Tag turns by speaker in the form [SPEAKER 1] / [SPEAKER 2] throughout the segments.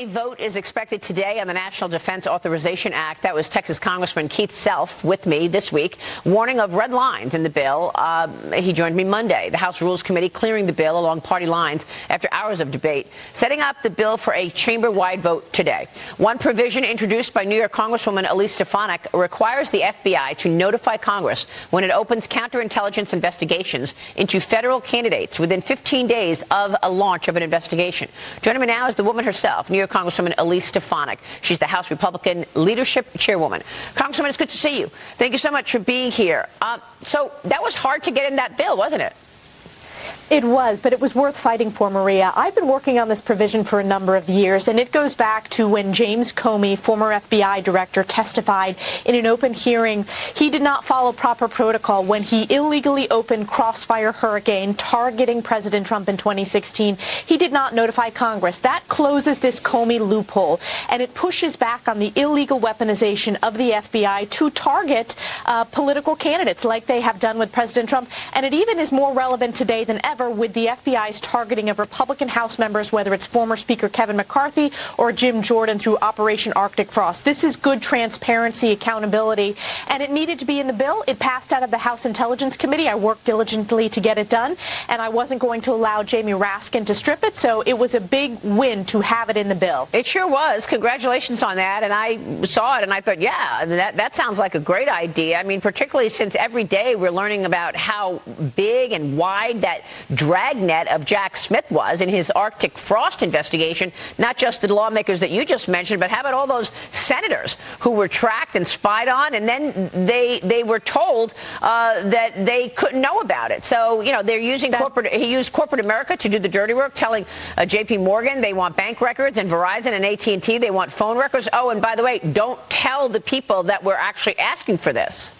[SPEAKER 1] A vote is expected today on the National Defense Authorization Act. That was Texas Congressman Keith Self with me this week, warning of red lines in the bill. He joined me Monday. The House Rules Committee clearing the bill along party lines after hours of debate, setting up the bill for a chamber-wide vote today. One provision introduced by New York Congresswoman Elise Stefanik requires the FBI to notify Congress when it opens counterintelligence investigations into federal candidates within 15 days of a launch of an investigation. Joining me now is the woman herself, New York Congresswoman Elise Stefanik. She's the House Republican Leadership Chairwoman. Congresswoman, it's good to see you. Thank you so much for being here. So that was hard to get in that bill, wasn't it?
[SPEAKER 2] It was, but it was worth fighting for, Maria. I've been working on this provision for a number of years, and it goes back to when James Comey, former FBI director, testified in an open hearing. He did not follow proper protocol when he illegally opened Crossfire Hurricane targeting President Trump in 2016. He did not notify Congress. That closes this Comey loophole, and it pushes back on the illegal weaponization of the FBI to target political candidates like they have done with President Trump. And it even is more relevant today than ever with the FBI's targeting of Republican House members, whether it's former Speaker Kevin McCarthy or Jim Jordan through Operation Arctic Frost. This is good transparency, accountability, and it needed to be in the bill. It passed out of the House Intelligence Committee. I worked diligently to get it done, and I wasn't going to allow Jamie Raskin to strip it, so it was a big win to have it in the bill.
[SPEAKER 1] It sure was. Congratulations on that. And I saw it, and I thought, yeah, that sounds like a great idea. I mean, particularly since every day we're learning about how big and wide that dragnet of Jack Smith was in his Arctic Frost investigation, not just the lawmakers that you just mentioned, but how about all those senators who were tracked and spied on, and then they were told that they couldn't know about it. So, you know, they're using he used corporate America to do the dirty work, telling J.P. Morgan they want bank records, and Verizon and AT&T they want phone records. Oh, and by the way, don't tell the people that we're actually asking for this.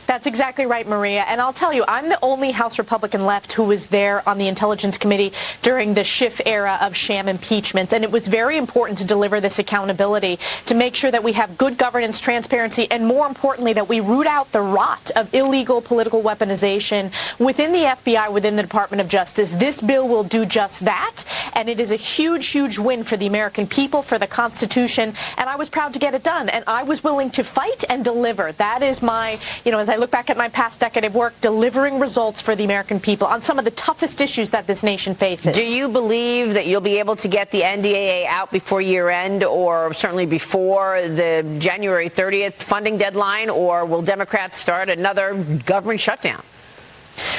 [SPEAKER 2] That's exactly right, Maria. And I'll tell you, I'm the only House Republican left who was there on the Intelligence Committee during the Schiff era of sham impeachments. And it was very important to deliver this accountability, to make sure that we have good governance, transparency, and more importantly, that we root out the rot of illegal political weaponization within the FBI, within the Department of Justice. This bill will do just that. And it is a huge, huge win for the American people, for the Constitution. And I was proud to get it done. And I was willing to fight and deliver. That is my, as I look back at my past decade of work, delivering results for the American people on some of the toughest issues that this nation faces.
[SPEAKER 1] Do you believe that you'll be able to get the NDAA out before year end, or certainly before the January 30th funding deadline, or will Democrats start another government shutdown?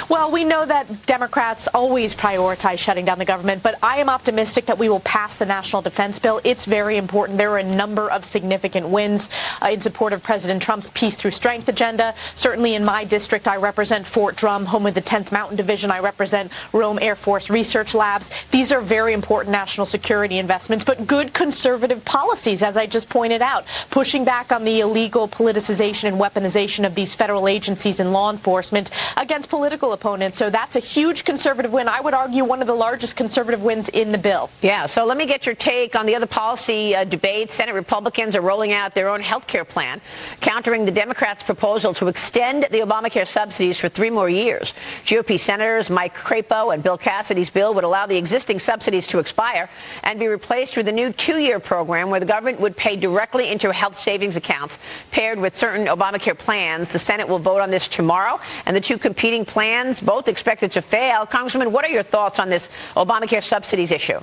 [SPEAKER 2] Well, we know that Democrats always prioritize shutting down the government, but I am optimistic that we will pass the National Defense Bill. It's very important. There are a number of significant wins in support of President Trump's Peace Through Strength agenda. Certainly in my district, I represent Fort Drum, home of the 10th Mountain Division. I represent Rome Air Force Research Labs. These are very important national security investments, but good conservative policies, as I just pointed out, pushing back on the illegal politicization and weaponization of these federal agencies and law enforcement against political opponents. So that's a huge conservative win. I would argue one of the largest conservative wins in the bill.
[SPEAKER 1] Yeah. So let me get your take on the other policy debate. Senate Republicans are rolling out their own health care plan, countering the Democrats' proposal to extend the Obamacare subsidies for 3 more years. GOP Senators Mike Crapo and Bill Cassidy's bill would allow the existing subsidies to expire and be replaced with a new 2-year program where the government would pay directly into health savings accounts paired with certain Obamacare plans. The Senate will vote on this tomorrow, and the two competing plans both expected to fail. Congressman, what are your thoughts on this Obamacare subsidies issue?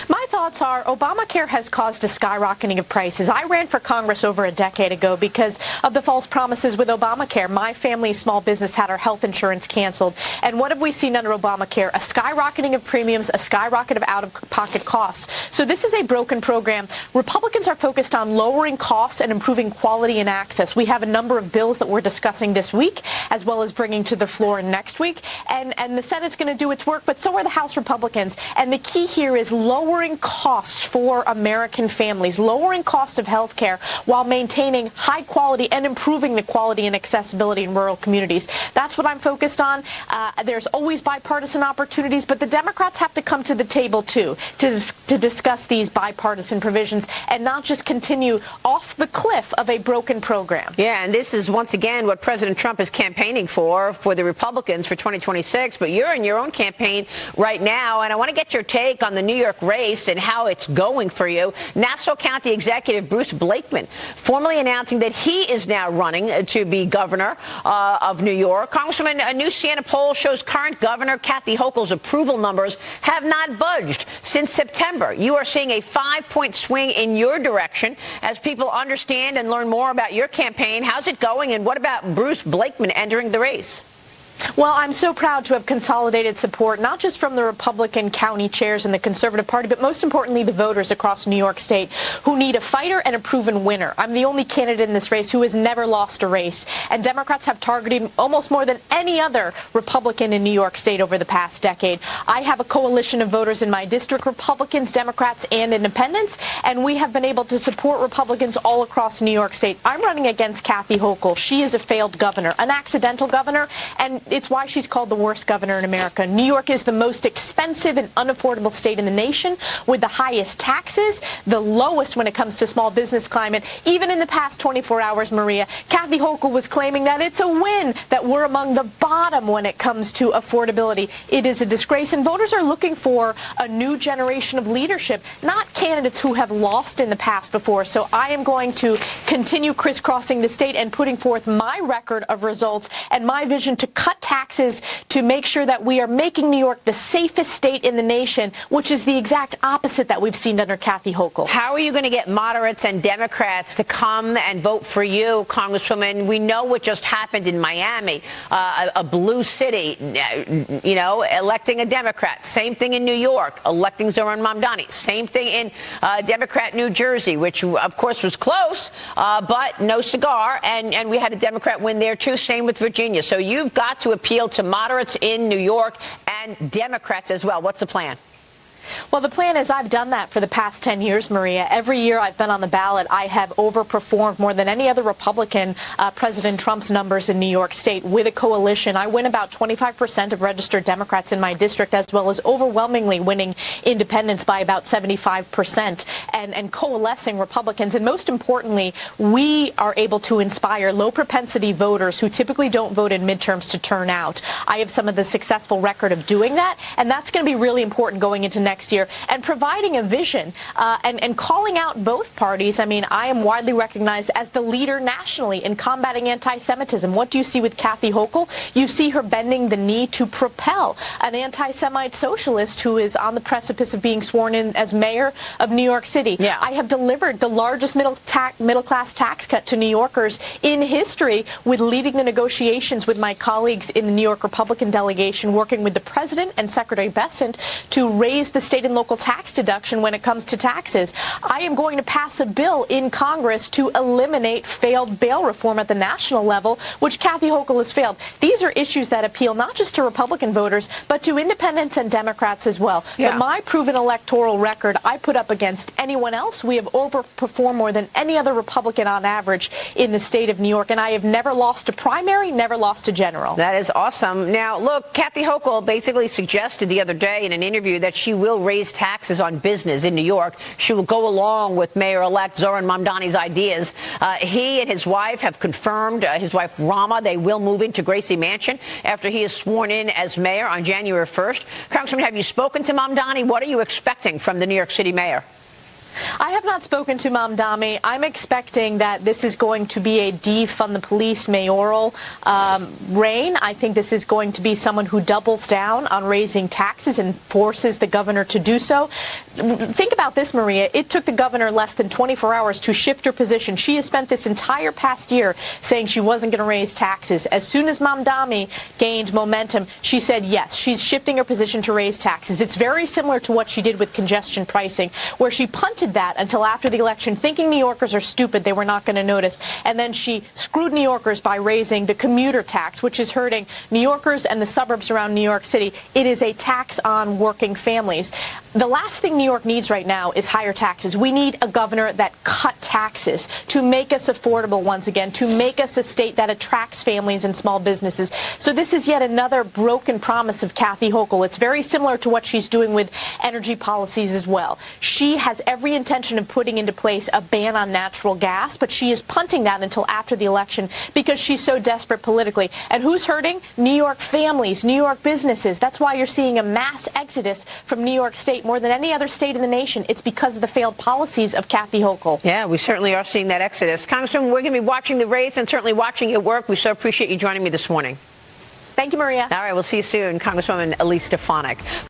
[SPEAKER 2] My thoughts are Obamacare has caused a skyrocketing of prices. I ran for Congress over a decade ago because of the false promises with Obamacare. My family's small business had our health insurance canceled. And what have we seen under Obamacare? A skyrocketing of premiums, a skyrocket of out-of-pocket costs. So this is a broken program. Republicans are focused on lowering costs and improving quality and access. We have a number of bills that we're discussing this week, as well as bringing to the floor next week. And the Senate's going to do its work, but so are the House Republicans. And the key here is lowering costs for American families, lowering costs of health care while maintaining high quality and improving the quality and accessibility in rural communities. That's what I'm focused on. There's always bipartisan opportunities, but the Democrats have to come to the table, too, to discuss these bipartisan provisions and not just continue off the cliff of a broken program.
[SPEAKER 1] Yeah, and this is once again what President Trump is campaigning for the Republicans for 2026. But you're in your own campaign right now, and I want to get your take on the New York race and how it's going for you. Nassau County Executive Bruce Blakeman formally announcing that he is now running to be governor of New York. Congresswoman, a new Siena poll shows current Governor Kathy Hochul's approval numbers have not budged since September. You are seeing a 5-point swing in your direction as people understand and learn more about your campaign. How's it going, and what about Bruce Blakeman entering the race?
[SPEAKER 2] Well, I'm so proud to have consolidated support, not just from the Republican county chairs in the Conservative Party, but most importantly, the voters across New York State who need a fighter and a proven winner. I'm the only candidate in this race who has never lost a race, and Democrats have targeted almost more than any other Republican in New York State over the past decade. I have a coalition of voters in my district, Republicans, Democrats, and independents, and we have been able to support Republicans all across New York State. I'm running against Kathy Hochul. She is a failed governor, an accidental governor, and it's why she's called the worst governor in America. New York is the most expensive and unaffordable state in the nation, with the highest taxes, the lowest when it comes to small business climate. Even in the past 24 hours, Maria, Kathy Hochul was claiming that it's a win that we're among the bottom when it comes to affordability. It is a disgrace, and voters are looking for a new generation of leadership, not candidates who have lost in the past before. So I am going to continue crisscrossing the state and putting forth my record of results and my vision to cut taxes to make sure that we are making New York the safest state in the nation, which is the exact opposite that we've seen under Kathy Hochul.
[SPEAKER 1] How are you going to get moderates and Democrats to come and vote for you, Congresswoman? We know what just happened in Miami, a blue city, electing a Democrat. Same thing in New York, electing Zoran Mamdani. Same thing in Democrat New Jersey, which, of course, was close, but no cigar. And we had a Democrat win there, too. Same with Virginia. So you've got to appeal to moderates in New York and Democrats as well. What's the plan?
[SPEAKER 2] Well, the plan is I've done that for the past 10 years, Maria. Every year I've been on the ballot, I have overperformed more than any other Republican, President Trump's numbers in New York State. With a coalition, I win about 25% of registered Democrats in my district, as well as overwhelmingly winning independents by about 75% and coalescing Republicans. And most importantly, we are able to inspire low-propensity voters who typically don't vote in midterms to turn out. I have some of the successful record of doing that, and that's going to be really important going into next year, and providing a vision and calling out both parties. I mean, I am widely recognized as the leader nationally in combating anti-Semitism. What do you see with Kathy Hochul? You see her bending the knee to propel an anti-Semite socialist who is on the precipice of being sworn in as mayor of New York City.
[SPEAKER 1] Yeah.
[SPEAKER 2] I have delivered the largest middle-class tax cut to New Yorkers in history, with leading the negotiations with my colleagues in the New York Republican delegation, working with the president and Secretary Bessent to raise the state and local tax deduction when it comes to taxes. I am going to pass a bill in Congress to eliminate failed bail reform at the national level, which Kathy Hochul has failed. These are issues that appeal not just to Republican voters, but to independents and Democrats as well.
[SPEAKER 1] Yeah.
[SPEAKER 2] But my proven electoral record, I put up against anyone else. We have overperformed more than any other Republican on average in the state of New York, and I have never lost a primary, never lost a general.
[SPEAKER 1] That is awesome. Now, look, Kathy Hochul basically suggested the other day in an interview that she will raise taxes on business in New York. She will go along with Mayor-elect Zoran Mamdani's ideas. He and his wife have confirmed, his wife Rama, they will move into Gracie Mansion after he is sworn in as mayor on January 1st. Congressman, have you spoken to Mamdani? What are you expecting from the New York City mayor?
[SPEAKER 2] I have not spoken to Mamdani. I'm expecting that this is going to be a defund the police mayoral reign. I think this is going to be someone who doubles down on raising taxes and forces the governor to do so. Think about this, Maria. It took the governor less than 24 hours to shift her position. She has spent this entire past year saying she wasn't going to raise taxes. As soon as Mamdani gained momentum, she said yes, she's shifting her position to raise taxes. It's very similar to what she did with congestion pricing, where she punted that until after the election, thinking New Yorkers are stupid, they were not going to notice. And then she screwed New Yorkers by raising the commuter tax, which is hurting New Yorkers and the suburbs around New York City. It is a tax on working families. The last thing New York needs right now is higher taxes. We need a governor that cut taxes to make us affordable once again, to make us a state that attracts families and small businesses. So this is yet another broken promise of Kathy Hochul. It's very similar to what she's doing with energy policies as well. She has every every intention of putting into place a ban on natural gas, but she is punting that until after the election because she's so desperate politically. And who's hurting? New York families, New York businesses. That's why you're seeing a mass exodus from New York State more than any other state in the nation. It's because of the failed policies of Kathy Hochul.
[SPEAKER 1] Yeah, we certainly are seeing that exodus. Congresswoman, we're going to be watching the race and certainly watching your work. We so appreciate you joining me this morning.
[SPEAKER 2] Thank you, Maria.
[SPEAKER 1] All right, we'll see you soon, Congresswoman Elise Stefanik.